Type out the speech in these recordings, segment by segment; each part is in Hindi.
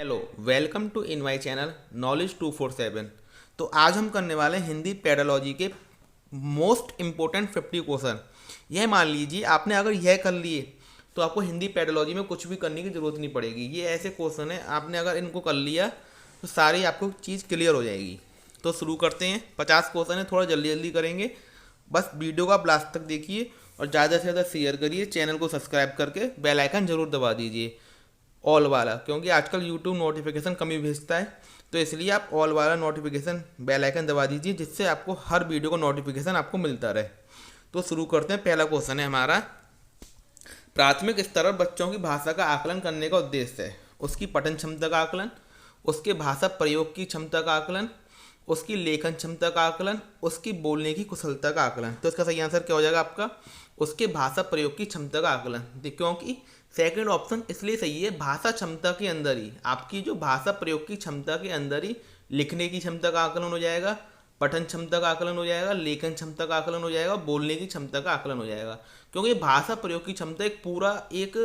Hello, welcome to in my channel knowledge 247। तो आज हम करने वाले हैं हिंदी पेडोलॉजी के मोस्ट इम्पोर्टेंट 50 क्वेश्चन। यह मान लीजिए आपने अगर यह कर लिए तो आपको हिंदी पेडोलॉजी में कुछ भी करने की ज़रूरत नहीं पड़ेगी। ये ऐसे क्वेश्चन है, आपने अगर इनको कर लिया तो सारी आपको चीज़ क्लियर हो जाएगी। तो शुरू करते हैं। 50 क्वेश्चन है, थोड़ा जल्दी जल्दी करेंगे। बस वीडियो को आप लास्ट तक देखिए और ज़्यादा से ज़्यादा शेयर करिए। चैनल को सब्सक्राइब करके बेल आइकन जरूर दबा दीजिए, ऑल वाला, क्योंकि आजकल यूट्यूब नोटिफिकेशन कम ही भेजता है। तो इसलिए आप ऑल वाला नोटिफिकेशन बेल आइकन दबा दीजिए, जिससे आपको हर वीडियो का नोटिफिकेशन आपको मिलता रहे। तो शुरू करते हैं। पहला क्वेश्चन है हमारा, प्राथमिक स्तर पर बच्चों की भाषा का आकलन करने का उद्देश्य है उसकी पठन क्षमता का आकलन, उसके भाषा प्रयोग की क्षमता का आकलन, उसकी लेखन क्षमता का आकलन, उसकी बोलने की कुशलता का आकलन। तो इसका सही आंसर क्या हो जाएगा आपका? उसके भाषा प्रयोग की क्षमता का आकलन। क्योंकि सेकंड ऑप्शन इसलिए सही है, भाषा क्षमता के अंदर ही आपकी जो भाषा प्रयोग की क्षमता के अंदर ही लिखने की क्षमता का आकलन हो जाएगा, पठन क्षमता का आकलन हो जाएगा, लेखन क्षमता का आकलन हो जाएगा, बोलने की क्षमता का आकलन हो जाएगा। क्योंकि भाषा प्रयोग की क्षमता एक पूरा एक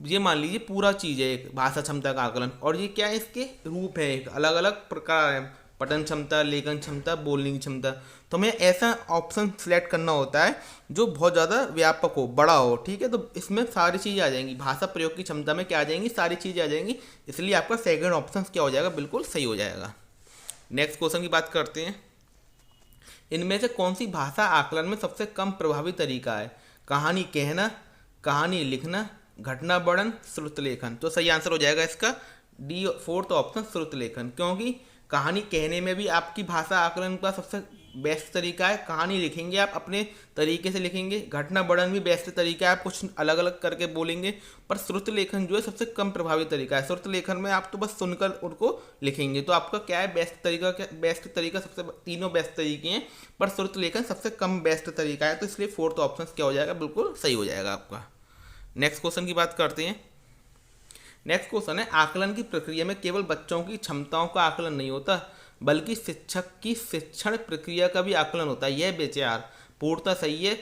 ये मान लीजिए पूरा चीज़ है, एक भाषा क्षमता का आकलन। और ये क्या है, इसके रूप है, एक अलग अलग प्रकार है, पठन क्षमता, लेखन क्षमता, बोलने की क्षमता। तो हमें ऐसा ऑप्शन सिलेक्ट करना होता है जो बहुत ज़्यादा व्यापक हो, बड़ा हो। ठीक है, तो इसमें सारी चीज़ें आ जाएंगी, भाषा प्रयोग की क्षमता में क्या आ जाएंगी, सारी चीज़ें आ जाएंगी। इसलिए आपका सेकंड ऑप्शन क्या हो जाएगा, बिल्कुल सही हो जाएगा। नेक्स्ट क्वेश्चन की बात करते हैं। इनमें से कौन सी भाषा आकलन में सबसे कम प्रभावी तरीका है? कहानी कहना, कहानी लिखना, घटना वर्णन, श्रुत लेखन। तो सही आंसर हो जाएगा इसका डी, फोर्थ ऑप्शन, श्रुत लेखन। क्योंकि कहानी कहने में भी आपकी भाषा आकलन का सबसे बेस्ट तरीका है। कहानी लिखेंगे आप अपने तरीके से लिखेंगे, घटना वर्णन भी बेस्ट तरीका है, आप कुछ अलग अलग करके बोलेंगे। पर श्रुत लेखन जो है सबसे कम प्रभावी तरीका है। श्रुत लेखन में आप तो बस सुनकर उनको लिखेंगे। तो आपका क्या है बेस्ट तरीका? क्या बेस्ट तरीका? सबसे तीनों बेस्ट तरीके हैं, पर श्रुत लेखन सबसे कम बेस्ट तरीका है। तो इसलिए फोर्थ ऑप्शन क्या हो जाएगा, बिल्कुल सही हो जाएगा आपका। नेक्स्ट क्वेश्चन की बात करते हैं। नेक्स्ट क्वेश्चन है, आकलन की प्रक्रिया में केवल बच्चों की क्षमताओं का आकलन नहीं होता, बल्कि शिक्षक की शिक्षण प्रक्रिया का भी आकलन होता है। यह विचार पूर्णतः सही है,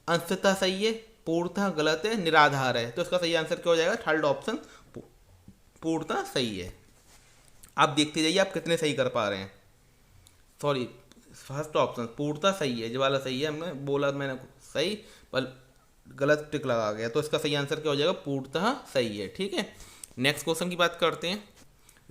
अंशतः सही है, पूर्णतः गलत है, निराधार है। तो इसका सही आंसर क्या हो जाएगा? थर्ड ऑप्शन, पूर्णतः सही है। आप देखते जाइए आप कितने सही कर पा रहे हैं। सॉरी, फर्स्ट ऑप्शन पूर्णतः सही है, जो वाला सही है, हमने बोला मैंने सही, पर गलत टिक लगा गया। तो इसका सही आंसर क्या हो जाएगा? पूर्णतः सही है। ठीक है, नेक्स्ट क्वेश्चन की बात करते हैं।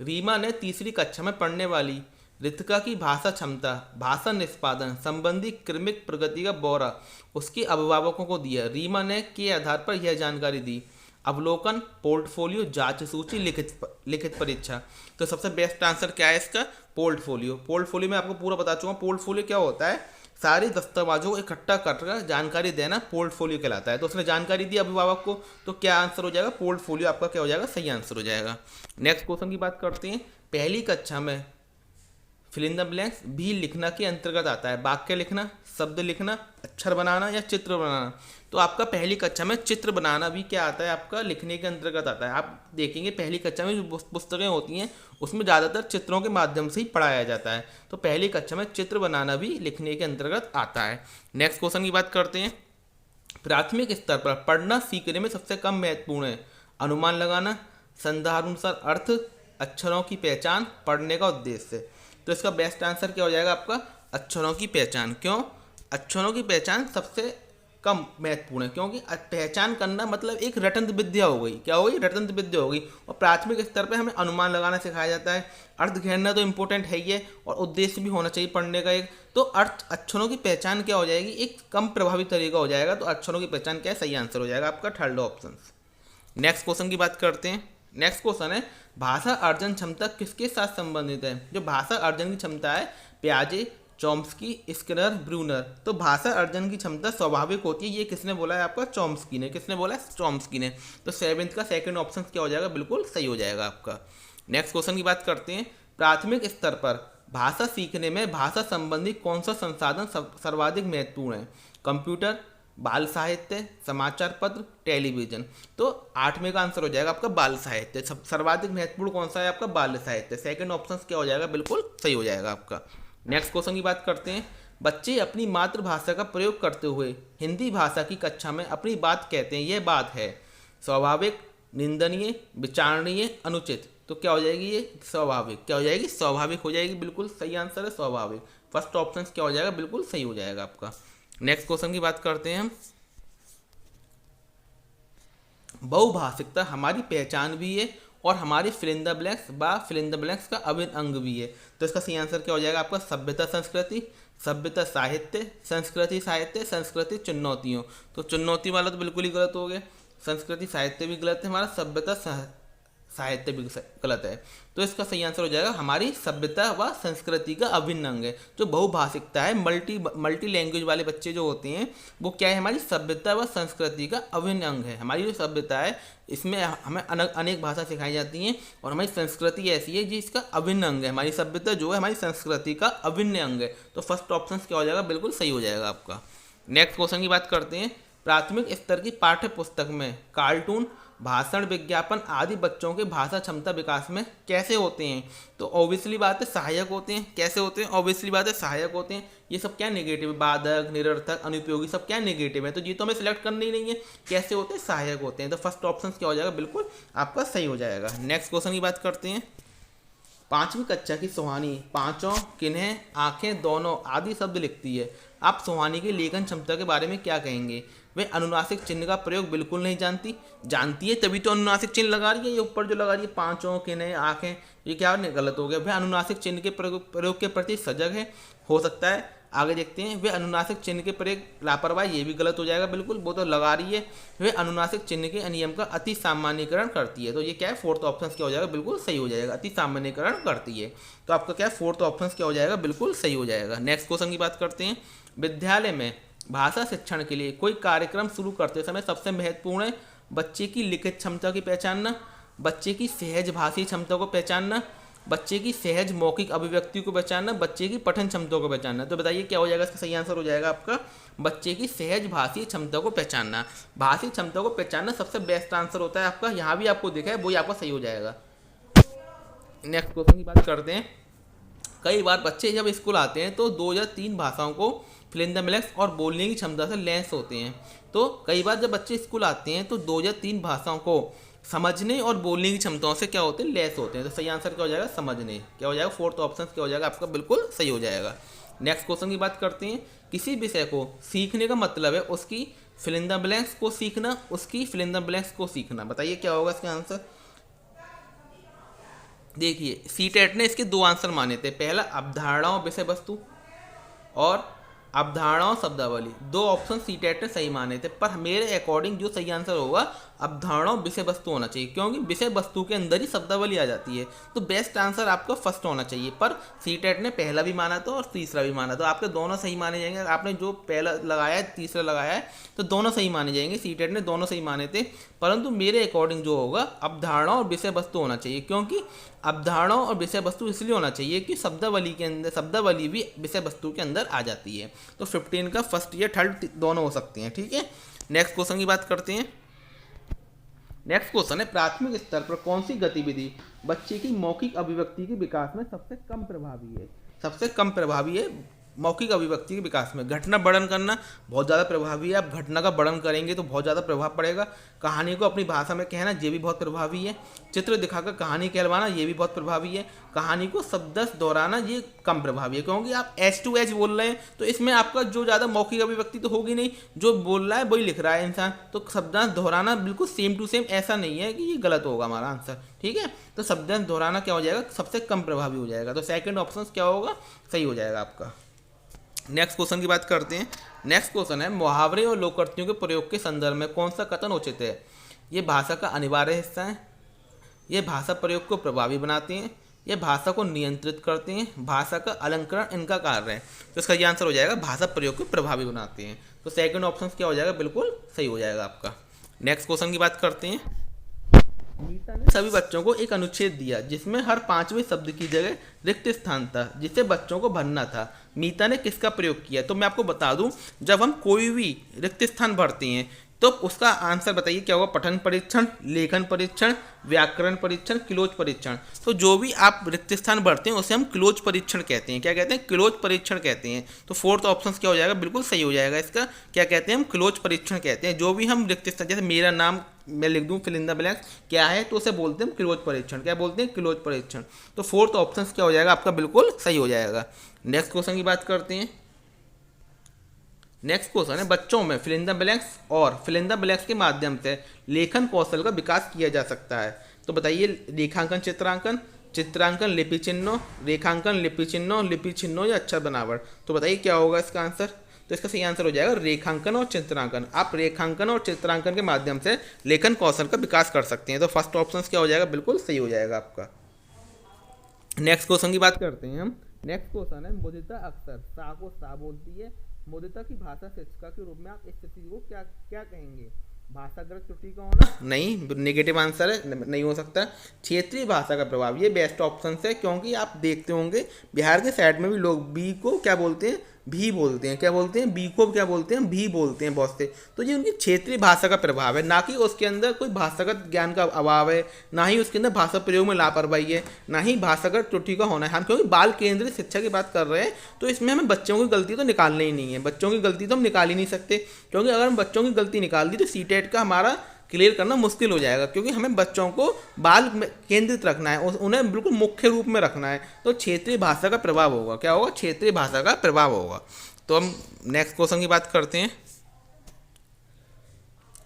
रीमा ने तीसरी कक्षा में पढ़ने वाली रितिका की भाषा क्षमता, भाषा निष्पादन संबंधी क्रमिक प्रगति का ब्यौरा उसके अभिभावकों को दिया। रीमा ने के आधार पर यह जानकारी दी। अवलोकन, पोर्टफोलियो, जांच सूची, लिखित परीक्षा। तो सबसे बेस्ट आंसर क्या है इसका? पोर्टफोलियो। पोर्टफोलियो में आपको पूरा बता चुका हूँ। पोर्टफोलियो क्या होता है? सारी दस्तावेजों को इकट्ठा कर जानकारी देना पोर्टफोलियो कहलाता है। तो उसने जानकारी दी अभिभावक को, तो क्या आंसर हो जाएगा? पोर्टफोलियो आपका क्या हो जाएगा? सही आंसर हो जाएगा। नेक्स्ट क्वेश्चन की बात करते हैं। पहली कक्षा में फिल इन द ब्लैंक्स भी लिखना के अंतर्गत आता है। वाक्य लिखना, शब्द लिखना, अक्षर बनाना या चित्र बनाना। तो आपका पहली कक्षा में चित्र बनाना भी क्या आता है? आपका लिखने के अंतर्गत आता है। आप देखेंगे पहली कक्षा में जो पुस्तकें होती हैं उसमें ज़्यादातर चित्रों के माध्यम से ही पढ़ाया जाता है। तो पहली कक्षा में चित्र बनाना भी लिखने के अंतर्गत आता है। नेक्स्ट क्वेश्चन की बात करते हैं। प्राथमिक स्तर पर पढ़ना सीखने में सबसे कम महत्वपूर्ण है। अनुमान लगाना, संदर्भानुसार अर्थ, अक्षरों की पहचान, पढ़ने का उद्देश्य। तो इसका बेस्ट आंसर क्या हो जाएगा आपका? अक्षरों की पहचान। क्यों? अक्षरों की पहचान सबसे कम महत्वपूर्ण है, क्योंकि पहचान करना मतलब एक रटंत विद्या हो गई। क्या हो गई? रटंत विद्या हो गई। और प्राथमिक स्तर पे हमें अनुमान लगाना सिखाया जाता है। अर्थ घेरना तो इंपॉर्टेंट है ही है, और उद्देश्य भी होना चाहिए पढ़ने का एक। तो अर्थ अक्षरों की पहचान क्या हो जाएगी? एक कम प्रभावी तरीका हो जाएगा। तो अक्षरों की पहचान क्या है? सही आंसर हो जाएगा आपका थर्ड ऑप्शन। नेक्स्ट क्वेश्चन की बात करते हैं। नेक्स्ट क्वेश्चन है, भाषा अर्जन क्षमता किसके साथ संबंधित है? जो भाषा अर्जन की क्षमता है, प्याजे, चॉम्स्की, स्किनर, ब्रूनर। तो भाषा अर्जन की क्षमता स्वाभाविक होती है। ये किसने बोला है आपका? चॉम्स्की ने। किसने बोला है? चॉम्स्की ने। तो सेवेंथ का सेकंड ऑप्शन क्या हो जाएगा? बिल्कुल सही हो जाएगा आपका। नेक्स्ट क्वेश्चन की बात करते हैं। प्राथमिक स्तर पर भाषा सीखने में भाषा संबंधी कौन सा संसाधन सर्वाधिक महत्वपूर्ण है? कंप्यूटर, बाल साहित्य, समाचार पत्र, टेलीविजन। तो आठवें का आंसर हो जाएगा आपका बाल साहित्य। सर्वाधिक महत्वपूर्ण कौन सा है आपका? बाल साहित्य। सेकंड ऑप्शन क्या हो जाएगा? बिल्कुल सही हो जाएगा आपका। नेक्स्ट क्वेश्चन की बात करते हैं। बच्चे अपनी मातृभाषा का प्रयोग करते हुए हिंदी भाषा की कक्षा में अपनी बात कहते हैं। यह बात है स्वाभाविक, निंदनीय, विचारणीय, अनुचित। तो क्या हो जाएगी ये स्वाभाविक, क्या हो जाएगी स्वाभाविक हो जाएगी, बिल्कुल सही आंसर है स्वाभाविक। फर्स्ट ऑप्शन क्या हो जाएगा, बिल्कुल सही हो जाएगा आपका। नेक्स्ट क्वेश्चन की बात करते हैं हम। बहुभाषिकता हमारी पहचान भी है और हमारी फिल इन द ब्लैंक्स का अभिन्न अंग भी है। तो इसका सही आंसर क्या हो जाएगा आपका सभ्यता संस्कृति, सभ्यता साहित्य, संस्कृति साहित्य, संस्कृति चुनौतियों। तो चुनौती वाला तो बिल्कुल ही गलत हो गया, संस्कृति साहित्य भी गलत है, हमारा सभ्यता साहित्य भी गलत है। तो इसका सही आंसर हो जाएगा हमारी सभ्यता व संस्कृति का अभिन्न अंग है। जो बहुभाषिकता है, मल्टी लैंग्वेज वाले बच्चे जो होते हैं वो क्या है, हमारी सभ्यता व संस्कृति का अभिन्न अंग है। हमारी जो सभ्यता है इसमें हमें अनेक भाषा सिखाई जाती हैं और हमारी संस्कृति ऐसी है जिसका अभिन्न अंग है। हमारी सभ्यता जो है हमारी संस्कृति का अभिन्न अंग है। तो फर्स्ट ऑप्शन क्या हो जाएगा, बिल्कुल सही हो जाएगा आपका। नेक्स्ट क्वेश्चन की बात करते हैं। प्राथमिक स्तर की पाठ्य पुस्तक में कार्टून, भाषण, विज्ञापन आदि बच्चों के भाषा क्षमता विकास में कैसे होते हैं? तो ऑब्वियसली बात है सहायक होते हैं। कैसे होते हैं? ऑब्वियसली बात है सहायक होते हैं। ये सब क्या नेगेटिव है, बाधक, निरर्थक, अनुपयोगी, सब क्या नेगेटिव है, तो ये तो हमें सिलेक्ट करना ही नहीं है। कैसे होते हैं? सहायक होते हैं। तो फर्स्ट ऑप्शन क्या हो जाएगा, बिल्कुल आपका सही हो जाएगा। नेक्स्ट क्वेश्चन की बात करते हैं। 5वीं कक्षा की सुहानी पांचों, किन्हें, आंखें, दोनों आदि शब्द लिखती है। आप सुहानी की लेखन क्षमता के बारे में क्या कहेंगे? वे अनुनासिक चिन्ह का प्रयोग बिल्कुल नहीं जानती है, तभी तो अनुनासिक चिन्ह लगा रही है। ये ऊपर जो लगा रही है पांचों, किन्हें, आंखें, ये क्या गलत हो गया। वे अनुनासिक चिन्ह के प्रयोग के प्रति सजग है, हो सकता है। आगे देखते हैं। वे अनुनासिक चिन्ह के प्रयोग लापरवाही, ये भी गलत हो जाएगा बिल्कुल, वो तो लगा रही है। वे अनुनासिक चिन्ह के नियम का अति सामान्यीकरण करती है। तो ये क्या है, फोर्थ ऑप्शन क्या हो जाएगा, बिल्कुल सही हो जाएगा। अति सामान्यीकरण करती है, तो आपका क्या है, फोर्थ ऑप्शन क्या हो जाएगा, बिल्कुल सही हो जाएगा। नेक्स्ट क्वेश्चन की बात करते हैं। विद्यालय में भाषा शिक्षण के लिए कोई कार्यक्रम शुरू करते समय सबसे महत्वपूर्ण है बच्चे की लिखित क्षमता की पहचानना, बच्चे की सहज भाषी क्षमता को पहचानना, बच्चे की सहज मौखिक अभिव्यक्ति को पहचानना, बच्चे की पठन क्षमता को पहचानना। तो बताइए क्या हो जाएगा, इसका सही आंसर हो जाएगा आपका बच्चे की सहज भाषी क्षमता को पहचानना। भाषी क्षमता को पहचानना सबसे बेस्ट आंसर होता है आपका। यहाँ भी आपको दिखा है, वही आपका सही हो जाएगा। नेक्स्ट क्वेश्चन की बात करते हैं। कई बार बच्चे जब स्कूल आते हैं तो 2 या 3 भाषाओं को फिल इन द ब्लैंक्स और बोलने की क्षमता से लैस होते हैं। तो कई बार जब बच्चे स्कूल आते हैं तो 2 या 3 भाषाओं को समझने और बोलने की क्षमताओं से क्या होते हैं, लैस होते हैं। तो सही आंसर क्या हो जाएगा, समझने। क्या हो जाएगा, फोर्थ ऑप्शन क्या हो जाएगा आपका, बिल्कुल सही हो जाएगा। नेक्स्ट क्वेश्चन की बात करते हैं। किसी विषय को सीखने का मतलब है उसकी फिल इन द ब्लैंक्स को सीखना, उसकी फिल इन द ब्लैंक्स को सीखना। बताइए क्या होगा इसका आंसर। देखिए सीटेट ने इसके 2 आंसर माने थे। पहला अवधारणाओं विषय वस्तु और अवधारणाओं शब्दावली। 2 ऑप्शन सीटेट ने सही माने थे, पर मेरे अकॉर्डिंग जो सही आंसर होगा अवधारणाओं विषय वस्तु होना चाहिए, क्योंकि विषय वस्तु के अंदर ही शब्दावली आ जाती है। तो बेस्ट आंसर आपका फर्स्ट होना चाहिए, पर सीटेट ने पहला भी माना था और तीसरा भी माना, तो आपके दोनों सही माने जाएंगे। आपने जो पहला लगाया है, तीसरा लगाया है, तो दोनों सही माने जाएंगे। सीटेट ने दोनों सही माने थे, परंतु मेरे अकॉर्डिंग जो होगा अवधारणा और विषय वस्तु होना चाहिए, क्योंकि अवधारणा और विषय वस्तु इसलिए होना चाहिए कि शब्दावली के अंदर शब्दावली भी विषय वस्तु के अंदर आ जाती है। तो 15 का फर्स्ट या थर्ड दोनों हो सकते हैं, ठीक है। नेक्स्ट क्वेश्चन की बात करते हैं। नेक्स्ट क्वेश्चन है, प्राथमिक स्तर पर कौन सी गतिविधि बच्चे की मौखिक अभिव्यक्ति के विकास में सबसे कम प्रभावी है? सबसे कम प्रभावी है मौखिक अभिव्यक्ति के विकास में। घटना वर्णन करना बहुत ज़्यादा प्रभावी है। आप घटना का वर्णन करेंगे तो बहुत ज़्यादा प्रभाव पड़ेगा। कहानी को अपनी भाषा में कहना, ये भी बहुत प्रभावी है। चित्र दिखाकर कहानी कहलवाना, ये भी बहुत प्रभावी है। कहानी को शब्दश दोहराना, ये कम प्रभावी है, क्योंकि आप एच टू एच बोल रहे हैं, तो इसमें आपका जो ज़्यादा मौखिक अभिव्यक्ति तो होगी नहीं, जो बोल रहा है वही लिख रहा है इंसान। तो शब्दांश दोहराना बिल्कुल सेम टू सेम ऐसा नहीं है कि ये गलत होगा हमारा आंसर, ठीक है। तो शब्दांश दोहराना क्या हो जाएगा, सबसे कम प्रभावी हो जाएगा। तो सेकंड ऑप्शन क्या होगा, सही हो जाएगा आपका। नेक्स्ट क्वेश्चन की बात करते हैं। नेक्स्ट क्वेश्चन है, मुहावरे और लोकोक्तियों के प्रयोग के संदर्भ में कौन सा कथन उचित है? ये भाषा का अनिवार्य हिस्सा है, ये भाषा प्रयोग को प्रभावी बनाते हैं, ये भाषा को नियंत्रित करते हैं, भाषा का अलंकरण इनका कार्य है। तो इसका ये आंसर हो जाएगा भाषा प्रयोग को प्रभावी बनाते हैं। तो सेकंड ऑप्शन क्या हो जाएगा, बिल्कुल सही हो जाएगा आपका। नेक्स्ट क्वेश्चन की बात करते हैं। मीता ने सभी बच्चों को एक अनुच्छेद दिया जिसमें हर 5वें शब्द की जगह रिक्त स्थान था जिसे बच्चों को भरना था। मीता ने किसका प्रयोग किया? तो मैं आपको बता दूं, जब हम कोई भी रिक्त स्थान भरते हैं, तो उसका आंसर बताइए क्या होगा? पठन परीक्षण, लेखन परीक्षण, व्याकरण परीक्षण, क्लोज परीक्षण। तो जो भी आप रिक्त स्थान भरते हैं उसे हम क्लोज परीक्षण कहते हैं। क्या कहते हैं? क्लोज परीक्षण कहते हैं। तो फोर्थ ऑप्शन क्या हो जाएगा? बिल्कुल सही हो जाएगा इसका। क्या कहते हैं? हम क्लोज परीक्षण कहते हैं। जो भी हम रिक्त स्थान, जैसे मेरा नाम मैं लिख दूं, फिल इन द ब्लैंक्स क्या है, तो उसे बोलते हैं क्लोज परीक्षण। क्या बोलते हैं? क्लोज परीक्षण। तो फोर्थ ऑप्शन क्या हो जाएगा आपका? बिल्कुल सही हो जाएगा। नेक्स्ट क्वेश्चन की बात करते हैं। नेक्स्ट क्वेश्चन है, बच्चों में फिल इन द ब्लैंक्स और फिल इन द ब्लैंक्स के माध्यम से लेखन कौशल का विकास किया जा सकता है। तो बताइए, रेखांकन, चित्रांकन, चित्रांकन, लिपि चिन्हों, रेखांकन, लिपि चिन्हों, लिपि चिन्हों या अक्षर बनावट। तो बताइए क्या होगा इसका आंसर? तो इसका सही आंसर हो जाएगा रेखांकन और चित्रांकन। आप रेखांकन और चित्रांकन के माध्यम से लेखन कौशल का विकास कर सकते हैं। तो फर्स्ट ऑप्शन क्या हो जाएगा? बिल्कुल सही हो जाएगा आपका। नेक्स्ट क्वेश्चन की बात करते हैं हम। नेक्स्ट क्वेश्चन है, मुदिता अक्सर सा को सा बोलती है। मुदिता की भाषा शिक्षिका के रूप में आप इस स्थिति को क्या क्या कहेंगे? भाषागत त्रुटि का होना? नहीं, नेगेटिव आंसर है, नहीं हो सकता। क्षेत्रीय भाषा का प्रभाव, ये बेस्ट ऑप्शन है, क्योंकि आप देखते होंगे बिहार के साइड में भी लोग बी को क्या बोलते हैं? भी बोलते हैं। क्या बोलते हैं? बी को क्या बोलते हैं? भी बोलते हैं बहुत से। तो ये उनकी क्षेत्रीय भाषा का प्रभाव है, ना कि उसके अंदर कोई भाषागत ज्ञान का अभाव है, ना ही उसके अंदर भाषा प्रयोग में लापरवाही है, ना ही भाषागत त्रुटि का होना है। हम क्योंकि बाल केंद्रित शिक्षा की बात कर रहे हैं, तो इसमें हमें बच्चों की गलती तो निकालनी ही नहीं है। बच्चों की गलती तो हम निकाल ही नहीं सकते, क्योंकि अगर हम बच्चों की गलती निकाल दी तो सीटेट का हमारा क्लियर करना मुश्किल हो जाएगा, क्योंकि हमें बच्चों को बाल केंद्रित रखना है, उन्हें बिल्कुल मुख्य रूप में रखना है। तो क्षेत्रीय भाषा का प्रभाव होगा। क्या होगा? क्षेत्रीय भाषा का प्रभाव होगा। तो हम नेक्स्ट क्वेश्चन की बात करते हैं।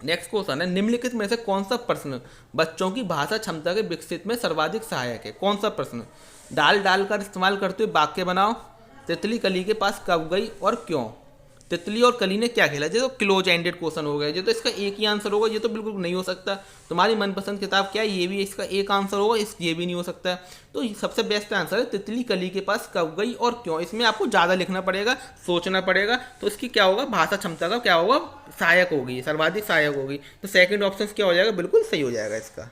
नेक्स्ट क्वेश्चन है, निम्नलिखित में से कौन सा प्रश्न बच्चों की भाषा क्षमता के विकसित में सर्वाधिक सहायक है? कौन सा प्रश्न? डाल डाल कर इस्तेमाल करते हुए वाक्य बनाओ। तितली कली के पास कब गई और क्यों? तितली और कली ने क्या खेला? ये तो क्लोज एंडेड क्वेश्चन हो गया। ये तो इसका एक ही आंसर होगा। ये तो बिल्कुल नहीं हो सकता। तुम्हारी मनपसंद किताब क्या है? ये भी इसका एक आंसर होगा। ये भी नहीं हो सकता। तो सबसे बेस्ट आंसर है तितली कली के पास कब गई और क्यों। इसमें आपको ज़्यादा लिखना पड़ेगा, सोचना पड़ेगा। तो इसकी क्या होगा? भाषा क्षमता का क्या होगा? सहायक होगी, सर्वाधिक सहायक होगी। तो सेकंड ऑप्शन क्या हो जाएगा? बिल्कुल सही हो जाएगा इसका।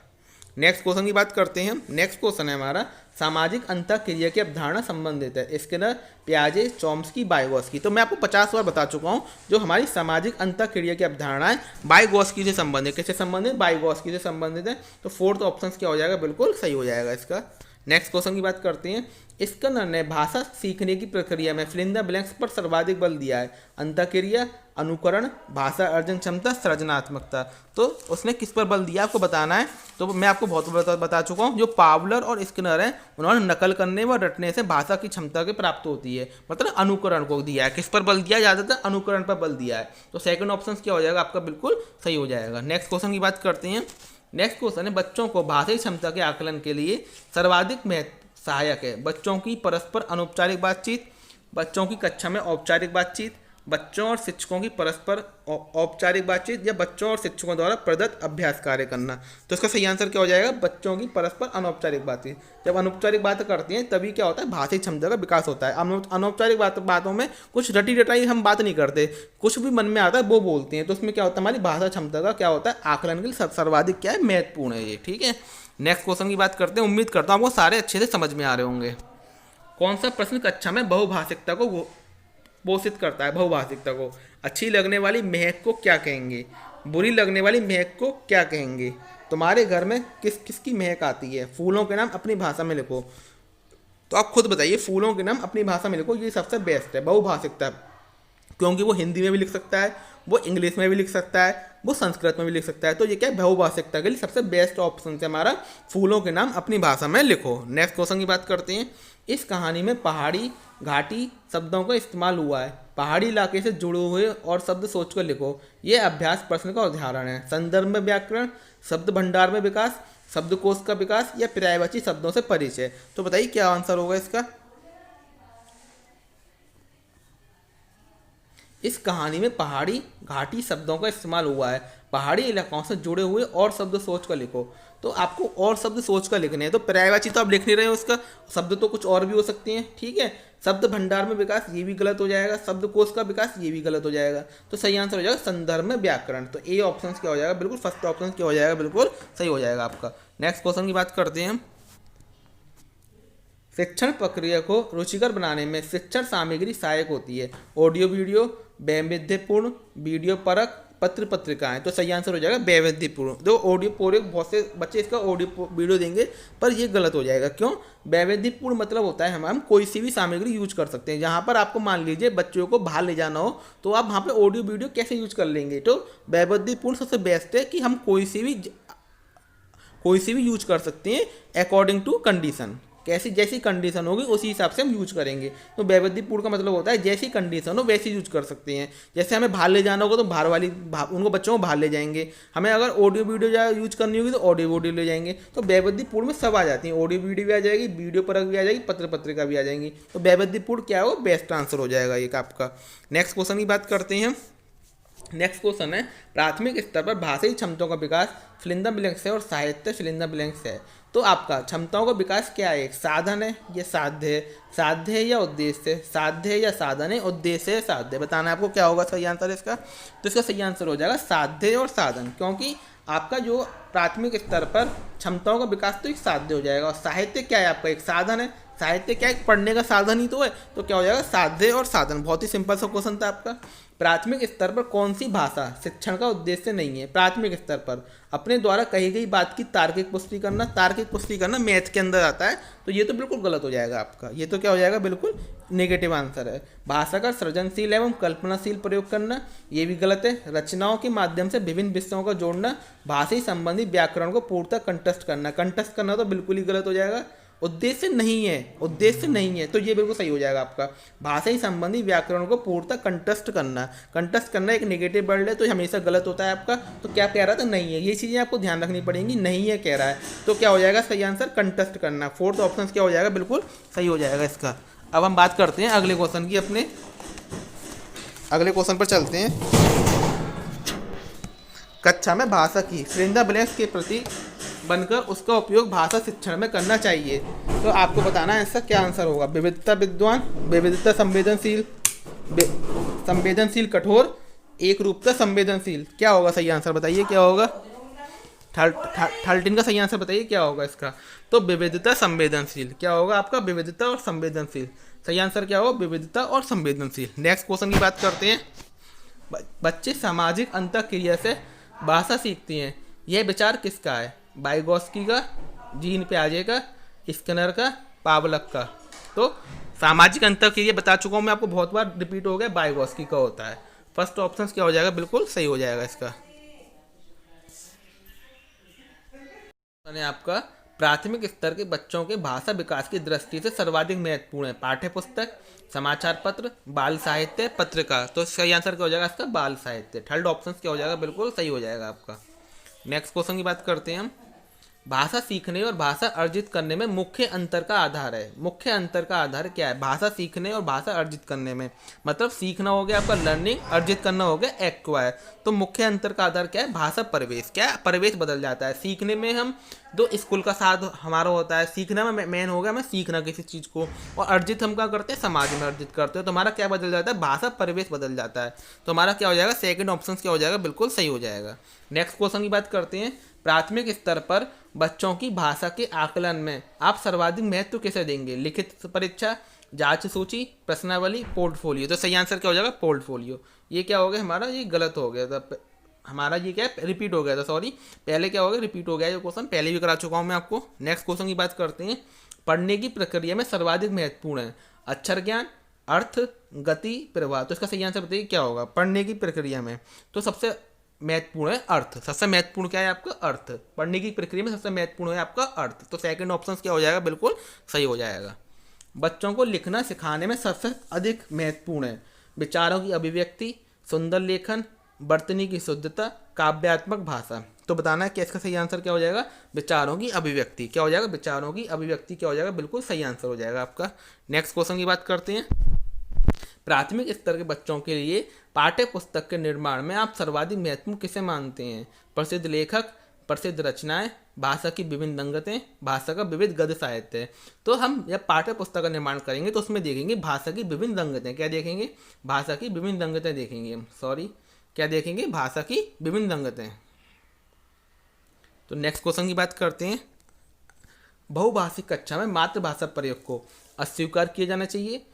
नेक्स्ट क्वेश्चन की बात करते हैं हम। नेक्स्ट क्वेश्चन है हमारा, सामाजिक अंतःक्रिया की अवधारणा संबंधित है। स्किनर, पियाजे, चॉम्स्की, वाइगोत्स्की। तो मैं आपको 50 बार बता चुका हूँ, जो हमारी सामाजिक अंतःक्रिया की अवधारणा है वाइगोत्स्की से संबंधित। किससे संबंधित? वाइगोत्स्की से संबंधित है। तो फोर्थ ऑप्शन क्या हो जाएगा? बिल्कुल सही हो जाएगा इसका। नेक्स्ट क्वेश्चन की बात करते हैं। स्किनर ने भाषा सीखने की प्रक्रिया में फिल इन द ब्लैंक्स पर सर्वाधिक बल दिया है। अंतःक्रिया, अनुकरण, भाषा अर्जन क्षमता, सृजनात्मकता। तो उसने किस पर बल दिया आपको बताना है। तो मैं आपको बहुत बता चुका हूँ। जो पावलर और स्किनर हैं, उन्होंने नकल करने व रटने से भाषा की क्षमता की प्राप्त होती है, मतलब अनुकरण को दिया है। किस पर बल दिया? ज़्यादातर अनुकरण पर बल दिया है। तो सेकंड ऑप्शन क्या हो जाएगा आपका? बिल्कुल सही हो जाएगा। नेक्स्ट क्वेश्चन की बात करते हैं। नेक्स्ट क्वेश्चन है, बच्चों को भाषाई क्षमता के आकलन के लिए सर्वाधिक महत्व सहायक है। बच्चों की परस्पर अनौपचारिक बातचीत, बच्चों की कक्षा में औपचारिक बातचीत, बच्चों और शिक्षकों की परस्पर औपचारिक बातचीत, या बच्चों और शिक्षकों द्वारा प्रदत्त अभ्यास कार्य करना। तो इसका सही आंसर क्या हो जाएगा? बच्चों की परस्पर अनौपचारिक बातचीत। जब अनौपचारिक बातें करते हैं तभी क्या होता है? भाषाई क्षमता का विकास होता है। अनौपचारिक बातों में कुछ रटी रटाई हम बात नहीं करते, कुछ भी मन में आता है वो बोलते हैं। तो उसमें क्या होता है? हमारी भाषा क्षमता का क्या होता है? आकलन के लिए सर्वाधिक क्या है? महत्वपूर्ण है ये। ठीक है, नेक्स्ट क्वेश्चन की बात करते हैं। उम्मीद करता हूँ आपको सारे अच्छे से समझ में आ रहे होंगे। कौन सा प्रश्न कक्षा में बहुभाषिकता को पोषित करता है? बहुभाषिकता को अच्छी लगने वाली महक को क्या कहेंगे? बुरी लगने वाली महक को क्या कहेंगे? तुम्हारे घर में किसकी महक आती है? फूलों के नाम अपनी भाषा में लिखो। तो आप खुद बताइए, फूलों के नाम अपनी भाषा में लिखो, ये सबसे बेस्ट है बहुभाषिकता, क्योंकि वो हिंदी में भी लिख सकता है, वो इंग्लिश में भी लिख सकता है, वो संस्कृत में भी लिख सकता है। तो ये क्या है? बहुभाषिकता के लिए सबसे बेस्ट ऑप्शन है हमारा, फूलों के नाम अपनी भाषा में लिखो। नेक्स्ट क्वेश्चन की बात करते हैं। इस कहानी में पहाड़ी, घाटी शब्दों का इस्तेमाल हुआ है। पहाड़ी इलाके से जुड़े हुए और शब्द सोचकर लिखो। ये अभ्यास प्रश्न का उदाहरण है। संदर्भ में व्याकरण, शब्द भंडार में विकास, शब्दकोश का विकास, या पर्यायवाची शब्दों से परिचय। तो बताइए क्या आंसर होगा इसका? इस कहानी में पहाड़ी, घाटी शब्दों का इस्तेमाल हुआ है। पहाड़ी इलाकों से जुड़े हुए और शब्द सोच कर लिखो। तो आपको और शब्द सोच कर लिखने हैं। तो पर्यायवाची तो आप लिख नहीं रहे हो, उसका शब्द तो कुछ और भी हो सकते हैं। ठीक है, शब्द भंडार में विकास, ये भी गलत हो जाएगा। शब्दकोश का विकास, ये भी गलत हो जाएगा। तो सही आंसर हो जाएगा संदर्भ में व्याकरण। तो ए ऑप्शन क्या हो जाएगा? बिल्कुल फर्स्ट ऑप्शन क्या हो जाएगा? बिल्कुल सही हो जाएगा आपका। नेक्स्ट क्वेश्चन की बात करते हैं हम। शिक्षण प्रक्रिया को रुचिकर बनाने में शिक्षण सामग्री सहायक होती है। ऑडियो वीडियो, वैविध्यपूर्ण, वीडियो परक, पत्र पत्रिकाएं। तो सही आंसर हो जाएगा वैविध्यपूर्ण। जो ऑडियो पूरे बहुत से बच्चे इसका ऑडियो वीडियो देंगे पर ये गलत हो जाएगा। क्यों? वैविध्यपूर्ण मतलब होता है हम कोई सी भी सामग्री यूज कर सकते हैं। जहाँ पर आपको मान लीजिए बच्चों को बाहर ले जाना हो तो आप वहाँ पे ऑडियो वीडियो कैसे यूज कर लेंगे। तो वैविध्यपूर्ण सबसे बेस्ट है कि हम कोई सी भी यूज कर सकते हैं अकॉर्डिंग टू कंडीशन। कैसी जैसी कंडीशन होगी उसी हिसाब से हम यूज करेंगे। तो वैविध्यपूर्ण का मतलब होता है जैसी कंडीशन हो वैसी यूज कर सकते हैं। जैसे हमें बाहर ले जाना होगा तो उनको बच्चों को बाहर ले जाएंगे। हमें अगर ऑडियो वीडियो यूज करनी होगी तो ऑडियो वीडियो ले जाएंगे। तो वैविध्यपूर्ण में सब आ जाती हैं, ऑडियो वीडियो भी आ जाएगी, वीडियो परक भी आ जाएगी, पत्र पत्रिका भी आ जाएंगी। तो वैविध्यपूर्ण क्या हो, बेस्ट आंसर हो जाएगा एक आपका। नेक्स्ट क्वेश्चन की बात करते हैं हम। नेक्स्ट क्वेश्चन है प्राथमिक स्तर पर भाषाई क्षमताओं का विकास फिल इन द ब्लैंक्स है और साहित्य फिल इन द ब्लैंक्स है। तो आपका क्षमताओं का विकास क्या है? एक साधन है या साध्य है? साध्य है या उद्देश्य है? साध्य है या साधन है? उद्देश्य है साध्य है? बताना है आपको क्या होगा सही आंसर इसका। तो इसका सही आंसर हो जाएगा साध्य और साधन, क्योंकि आपका जो प्राथमिक स्तर पर क्षमताओं का विकास तो एक साध्य हो जाएगा। और साहित्य क्या है? आपका एक साधन है। साहित्य क्या है? पढ़ने का साधन ही तो है। तो क्या हो जाएगा? साध्य और साधन। बहुत ही सिंपल सा क्वेश्चन था आपका। प्राथमिक स्तर पर कौन सी भाषा शिक्षण का उद्देश्य नहीं है? प्राथमिक स्तर पर अपने द्वारा कही गई बात की तार्किक पुष्टि करना। तार्किक पुष्टि करना मैथ के अंदर आता है, तो ये तो बिल्कुल गलत हो जाएगा आपका। ये तो क्या हो जाएगा? बिल्कुल नेगेटिव आंसर है। भाषा का सृजनशील एवं कल्पनाशील प्रयोग करना, ये भी गलत है। रचनाओं के माध्यम से विभिन्न विषयों का जोड़ना, भाषाई संबंधी व्याकरण को पूर्णतः कंठस्थ करना। कंठस्थ करना तो बिल्कुल ही गलत हो जाएगा। उद्देश्य नहीं है, उद्देश्य नहीं है, तो ये बिल्कुल सही हो जाएगा आपका। भाषाई संबंधी व्याकरण को पूर्णतः कंठस्थ करना। कंठस्थ करना एक नेगेटिव वर्ड है, तो हमेशा गलत होता है आपका। तो क्या कह रहा था? नहीं है। ये चीज़ें आपको ध्यान रखनी पड़ेंगी। नहीं है कह रहा है, तो क्या हो जाएगा सही आंसर? कंठस्थ करना। फोर्थ ऑप्शन क्या हो जाएगा? बिल्कुल सही हो जाएगा इसका। अब हम बात करते हैं अगले क्वेश्चन की। अपने अगले क्वेश्चन पर चलते हैं। कक्षा में भाषा की फिल इन द ब्लैंक्स के प्रति बनकर उसका उपयोग भाषा शिक्षण में करना चाहिए। तो आपको बताना है इसका क्या आंसर होगा। विविधता विद्वान, विविधता संवेदनशील, संवेदनशील कठोर, एक रूपता संवेदनशील। क्या होगा सही आंसर? बताइए क्या होगा। 13 का सही आंसर बताइए क्या होगा इसका। तो विविधता संवेदनशील। क्या होगा आपका? विविधता और संवेदनशील। सही आंसर क्या होगा? विविधता और संवेदनशील। नेक्स्ट क्वेश्चन की बात करते हैं। बच्चे सामाजिक अंतःक्रिया से भाषा सीखती हैं, यह विचार किसका है? वाइगोत्स्की का, जीन पियाजे का, स्किनर का, पावलक का। तो सामाजिक अंतःक्रिया बता चुका हूँ मैं आपको, बहुत बार रिपीट हो गया। वाइगोत्स्की का होता है। फर्स्ट ऑप्शन क्या हो जाएगा? बिल्कुल सही हो जाएगा इसका। आपका प्राथमिक स्तर के बच्चों के भाषा विकास की दृष्टि से सर्वाधिक महत्वपूर्ण है पाठ्य पुस्तक, समाचार पत्र, बाल साहित्य, पत्रिका। तो सही आंसर क्या हो जाएगा इसका? बाल साहित्य। थर्ड ऑप्शन क्या हो जाएगा? बिल्कुल सही हो जाएगा आपका। नेक्स्ट क्वेश्चन की बात करते हैं हम। भाषा सीखने और भाषा अर्जित करने में मुख्य अंतर का आधार है। मुख्य अंतर का आधार क्या है? भाषा सीखने और भाषा अर्जित करने में, मतलब सीखना हो गया आपका लर्निंग, अर्जित करना हो गया एक्वायर। तो मुख्य अंतर का आधार क्या है? भाषा परिवेश। क्या परिवेश बदल जाता है। सीखने में हम दो स्कूल का साथ हमारा होता है। सीखना में मेन हो गया मैं सीखना किसी चीज़ को, और अर्जित हम क्या करते हैं? समाज में अर्जित करते हैं। तो हमारा क्या बदल जाता है? भाषा परिवेश बदल जाता है। तो हमारा क्या हो जाएगा? सेकंड ऑप्शन क्या हो जाएगा? बिल्कुल सही हो जाएगा। नेक्स्ट क्वेश्चन की बात करते हैं। प्राथमिक स्तर पर बच्चों की भाषा के आकलन में आप सर्वाधिक महत्व किसे देंगे? लिखित परीक्षा, जांच सूची, प्रश्नावली, पोर्टफोलियो। तो सही आंसर क्या हो जाएगा? पोर्टफोलियो। ये क्या हो गया हमारा? ये गलत हो गया था हमारा। ये क्या है? रिपीट हो गया था, सॉरी। पहले क्या हो गया? रिपीट हो गया ये क्वेश्चन, पहले भी करा चुका हूँ मैं आपको। नेक्स्ट क्वेश्चन की बात करते हैं। पढ़ने की प्रक्रिया में सर्वाधिक महत्वपूर्ण है अक्षर ज्ञान, अर्थ, गति, प्रवाह। तो इसका सही आंसर बताइए क्या होगा पढ़ने की प्रक्रिया में। तो सबसे महत्वपूर्ण है अर्थ। सबसे महत्वपूर्ण क्या है आपका? अर्थ। पढ़ने की प्रक्रिया में सबसे महत्वपूर्ण है आपका अर्थ। तो सेकंड ऑप्शन क्या हो जाएगा? बिल्कुल सही हो जाएगा। बच्चों को लिखना सिखाने में सबसे अधिक महत्वपूर्ण है विचारों की अभिव्यक्ति, सुंदर लेखन, वर्तनी की शुद्धता, काव्यात्मक भाषा। तो बताना है कि इसका सही आंसर क्या हो जाएगा? विचारों की अभिव्यक्ति। क्या हो जाएगा? विचारों की अभिव्यक्ति क्या हो जाएगा? बिल्कुल सही आंसर हो जाएगा आपका। नेक्स्ट क्वेश्चन की बात करते हैं। प्राथमिक स्तर के बच्चों के लिए पाठ्य पुस्तक के निर्माण में आप सर्वाधिक महत्वपूर्ण किसे मानते हैं? प्रसिद्ध लेखक, प्रसिद्ध रचनाएं, भाषा की विभिन्न रंगतें, भाषा का विविध गद्य साहित्य। तो हम जब पाठ्य पुस्तक का निर्माण करेंगे तो उसमें देखेंगे भाषा की विभिन्न रंगतें। क्या देखेंगे? भाषा की विभिन्न रंगतें देखेंगे हम, सॉरी क्या देखेंगे? भाषा की विभिन्न रंगतें। तो नेक्स्ट क्वेश्चन की बात करते हैं। बहुभाषिक कक्षा में मातृभाषा प्रयोग को अस्वीकार किया जाना चाहिए,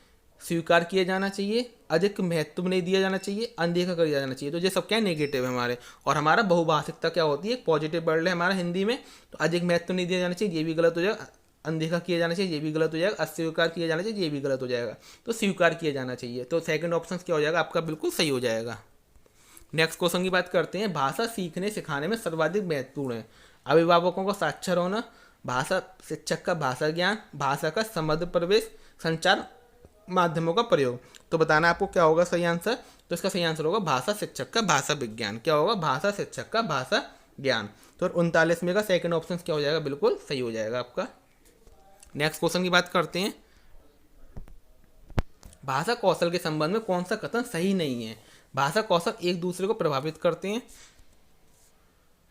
स्वीकार किया जाना चाहिए, अधिक महत्व नहीं दिया जाना चाहिए, अनदेखा कर दिया जाना चाहिए। तो ये सब क्या है, नेगेटिव है हमारे। और हमारा बहुभाषिकता क्या होती है, पॉजिटिव वर्ड है हमारा हिंदी में। तो अधिक महत्व नहीं दिया जाना चाहिए, ये भी गलत हो जाएगा। अनदेखा किया जाना चाहिए, ये भी गलत हो जाएगा। अस्वीकार किया जाना चाहिए, ये भी गलत हो जाएगा। तो स्वीकार किया जाना चाहिए। तो सेकंड ऑप्शन क्या हो जाएगा आपका, बिल्कुल सही हो जाएगा। नेक्स्ट क्वेश्चन की बात करते हैं, भाषा सीखने सिखाने में सर्वाधिक महत्वपूर्ण है अभिभावकों का साक्षर होना, भाषा शिक्षक का भाषा ज्ञान, भाषा का समृद्ध प्रवेश, संचार माध्यमों का प्रयोग। तो बताना आपको क्या होगा सही आंसर। तो इसका सही आंसर होगा भाषा शिक्षक का भाषा विज्ञान। क्या होगा, भाषा शिक्षक का भाषा ज्ञान। तो 39 में का सेकंड ऑप्शन क्या हो जाएगा, बिल्कुल सही हो जाएगा आपका। नेक्स्ट क्वेश्चन की बात करते हैं, भाषा कौशल के संबंध में कौन सा कथन सही नहीं है। भाषा कौशल एक दूसरे को प्रभावित करते हैं,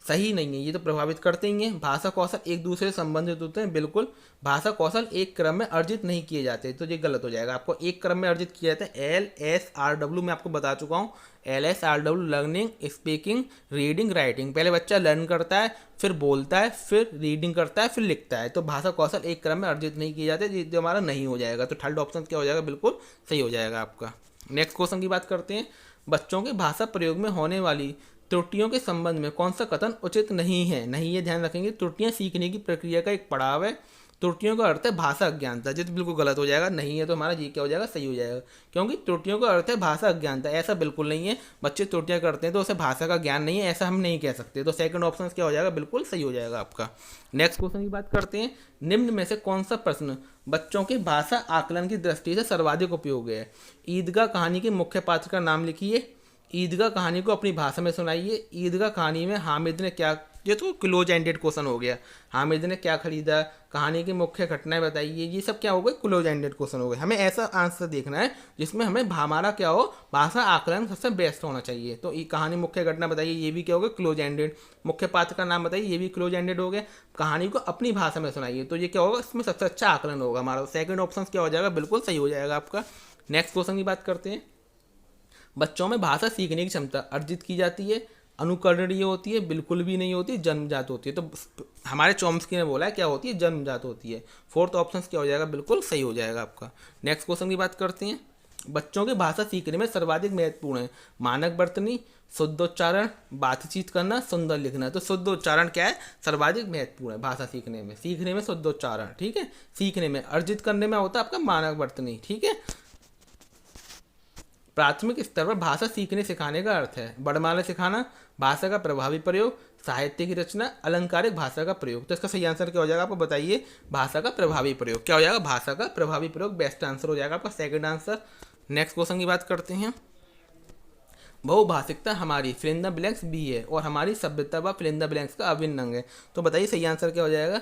सही नहीं है, ये तो प्रभावित करते ही हैं। भाषा कौशल एक दूसरे से संबंधित होते हैं, बिल्कुल। भाषा कौशल एक क्रम में अर्जित नहीं किए जाते, तो ये गलत हो जाएगा। आपको एक क्रम में अर्जित किए जाते हैं, LSRW मैं आपको बता चुका हूँ। LSRW learning, speaking, reading, writing. पहले बच्चा लर्न करता है, फिर बोलता है, फिर रीडिंग करता है, फिर लिखता है। तो भाषा कौशल एक क्रम में अर्जित नहीं किए जाते, जो हमारा नहीं हो जाएगा। तो थर्ड ऑप्शन क्या हो जाएगा, बिल्कुल सही हो जाएगा आपका। नेक्स्ट क्वेश्चन की बात करते हैं, बच्चों के भाषा प्रयोग में होने वाली त्रुटियों के संबंध में कौन सा कथन उचित नहीं है। नहीं, ये ध्यान रखेंगे, त्रुटियां सीखने की प्रक्रिया का एक पड़ाव है। त्रुटियों का अर्थ है भाषा अज्ञानता, जो तो बिल्कुल गलत हो जाएगा। नहीं है तो हमारा जी क्या हो जाएगा, सही हो जाएगा। क्योंकि त्रुटियों का अर्थ है भाषा अज्ञानता, ऐसा बिल्कुल नहीं है। बच्चे त्रुटियां करते हैं तो उसे भाषा का ज्ञान नहीं है, ऐसा हम नहीं कह सकते। तो सेकंड ऑप्शन क्या हो जाएगा, बिल्कुल सही हो जाएगा आपका। नेक्स्ट क्वेश्चन की बात करते हैं, निम्न में से कौन सा प्रश्न बच्चों के भाषा आकलन की दृष्टि से सर्वाधिक उपयोगी है। ईदगाह कहानी के मुख्य पात्र का नाम लिखिए, ईदगाह कहानी को अपनी भाषा में सुनाइए, ईदगाह कहानी में हामिद ने क्या, ये तो क्लोज एंडेड क्वेश्चन हो गया। हामिद ने क्या खरीदा, कहानी की मुख्य घटनाएं बताइए, ये सब क्या हो गए, क्लोज एंडेड क्वेश्चन हो गए। हमें ऐसा आंसर देखना है जिसमें हमें हमारा क्या हो, भाषा आकलन सबसे बेस्ट होना चाहिए। तो ये कहानी मुख्य घटना बताइए, ये भी क्या हो गया, क्लोज एंडेड। मुख्य पात्र का नाम बताइए, ये भी क्लोज एंडेड हो गया। कहानी को अपनी भाषा में सुनाइए, तो ये क्या होगा, इसमें सबसे अच्छा आकलन होगा हमारा। सेकंड ऑप्शन क्या हो जाएगा, बिल्कुल सही हो जाएगा आपका। नेक्स्ट क्वेश्चन की बात करते हैं, बच्चों में भाषा सीखने की क्षमता अर्जित की जाती है, अनुकरणीय होती है, बिल्कुल भी नहीं होती, जन्मजात होती है। तो हमारे चॉम्स्की ने बोला है क्या होती है, जन्मजात होती है। फोर्थ ऑप्शन क्या हो जाएगा, बिल्कुल सही हो जाएगा आपका। नेक्स्ट क्वेश्चन की बात करते हैं, बच्चों के भाषा सीखने में सर्वाधिक महत्वपूर्ण है मानक वर्तनी, शुद्धोच्चारण, बातचीत करना, सुंदर लिखना। तो शुद्धोच्चारण क्या है, सर्वाधिक महत्वपूर्ण है भाषा सीखने में शुद्धोच्चारण, ठीक है। सीखने में, अर्जित करने में होता है आपका मानक वर्तनी, ठीक है। प्राथमिक स्तर पर भाषा सीखने सिखाने का अर्थ है वर्णमाला सिखाना, भाषा का प्रभावी प्रयोग, साहित्य की रचना, अलंकारिक भाषा का प्रयोग। तो इसका सही आंसर क्या हो जाएगा, आपको बताइए। भाषा का प्रभावी प्रयोग। क्या हो जाएगा, भाषा का प्रभावी प्रयोग बेस्ट आंसर हो जाएगा आपका, सेकंड आंसर। नेक्स्ट क्वेश्चन की बात करते हैं, बहुभाषिकता हमारी फिल इन द ब्लैंक्स भी है और हमारी सभ्यता व फिल इन द ब्लैंक्स का अभिन्न अंग है। तो बताइए सही आंसर क्या हो जाएगा,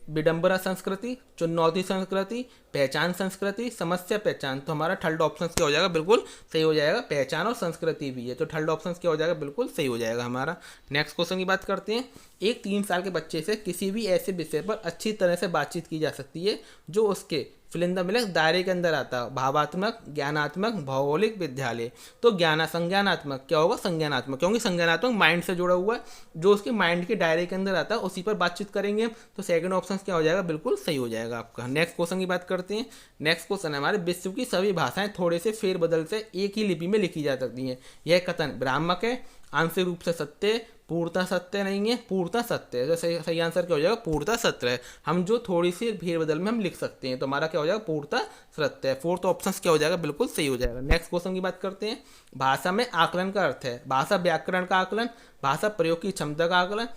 विडंबना संस्कृति, चुनौती संस्कृति, पहचान संस्कृति, समस्या पहचान। तो हमारा थर्ड ऑप्शन क्या हो जाएगा, बिल्कुल सही हो जाएगा। पहचान और संस्कृति भी है, तो थर्ड ऑप्शन क्या हो जाएगा, बिल्कुल सही हो जाएगा हमारा। नेक्स्ट क्वेश्चन की बात करते हैं, एक 3 साल के बच्चे से किसी भी ऐसे विषय पर अच्छी तरह से बातचीत की जा सकती है जो उसके फिल इन द ब्लैंक्स दायरे के अंदर आता है। भावात्मक, ज्ञानात्मक, भौगोलिक, विद्यालय। तो संज्ञानात्मक क्या होगा, संज्ञानात्मक, क्योंकि संज्ञानात्मक माइंड से जुड़ा हुआ है, जो उसके माइंड के दायरे के अंदर आता है उसी पर बातचीत करेंगे। तो सेकंड ऑप्शन क्या हो जाएगा, बिल्कुल सही हो जाएगा आपका। नेक्स्ट क्वेश्चन की बात करते हैं, नेक्स्ट क्वेश्चन है हमारे, विश्व की सभी भाषाएं थोड़े से फेरबदल से एक ही लिपि में लिखी जा सकती हैं, यह कथन भ्रामक है, आंशिक रूप से सत्य, पूर्णतः सत्य नहीं है, पूर्णतः सत्य है। तो सही आंसर क्या हो जाएगा, पूर्णतः सत्य है। हम जो थोड़ी सी फेरबदल में हम लिख सकते हैं, तो हमारा क्या हो जाएगा, पूर्णतः सत्य है। फोर्थ ऑप्शन क्या हो जाएगा, बिल्कुल सही हो जाएगा। नेक्स्ट क्वेश्चन की बात करते हैं, भाषा में आकलन का अर्थ है भाषा व्याकरण का आकलन, भाषा प्रयोग की क्षमता का आकलन,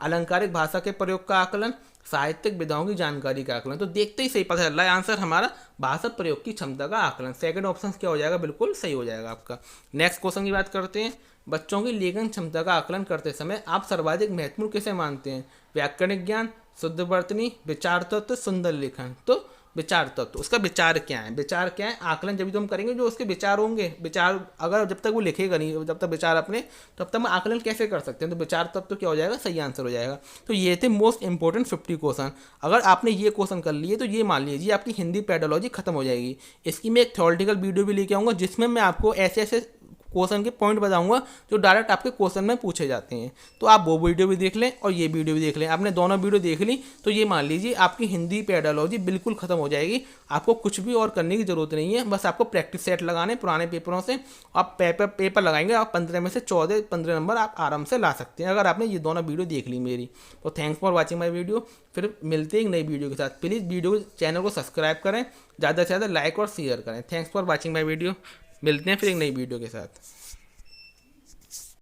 अलंकारिक भाषा के प्रयोग का आकलन, साहित्यिक विधाओं की जानकारी का आकलन। तो देखते ही सही पता चल रहा है आंसर हमारा भाषा प्रयोग की क्षमता का आकलन। सेकंड ऑप्शन क्या हो जाएगा, बिल्कुल सही हो जाएगा आपका। नेक्स्ट क्वेश्चन की बात करते हैं, बच्चों की लेखन क्षमता का आकलन करते समय आप सर्वाधिक महत्वपूर्ण किसे मानते हैं, व्याकरणिक ज्ञान, शुद्ध वर्तनी, विचार तत्व, सुंदर लेखन। तो विचार तत्व, उसका विचार क्या है, विचार क्या है, आकलन जब भी तो हम करेंगे जो उसके विचार होंगे। विचार अगर जब तक वो लिखेगा नहीं, जब तक विचार अपने, तब तक हम आकलन कैसे कर सकते हैं। तो विचार तत्व क्या हो जाएगा, सही आंसर हो जाएगा। तो ये थे मोस्ट इंपॉर्टेंट 50 क्वेश्चन। अगर आपने ये क्वेश्चन कर लिए तो ये मान लीजिए आपकी हिंदी पेडोलॉजी खत्म हो जाएगी। इसकी मैं एक थ्योरेटिकल वीडियो भी लेके आऊँगा जिसमें मैं आपको ऐसे ऐसे क्वेश्चन के पॉइंट बताऊंगा जो डायरेक्ट आपके क्वेश्चन में पूछे जाते हैं। तो आप वो वीडियो भी देख लें और ये वीडियो भी देख लें। आपने दोनों वीडियो देख ली तो ये मान लीजिए आपकी हिंदी पेडालॉजी बिल्कुल खत्म हो जाएगी। आपको कुछ भी और करने की जरूरत नहीं है, बस आपको प्रैक्टिस सेट लगाने पुराने पेपरों से। आप पेपर लगाएंगे, आप 15 में से 14-15 नंबर आप आराम से ला सकते हैं अगर आपने ये दोनों वीडियो देख ली मेरी। तो thanks for watching my video. फिर मिलते हैं एक नई वीडियो के साथ। प्लीज़ वीडियो चैनल को सब्सक्राइब करें, ज़्यादा से ज़्यादा लाइक और शेयर करें। Thanks for watching my video. मिलते हैं फिर एक नई वीडियो के साथ।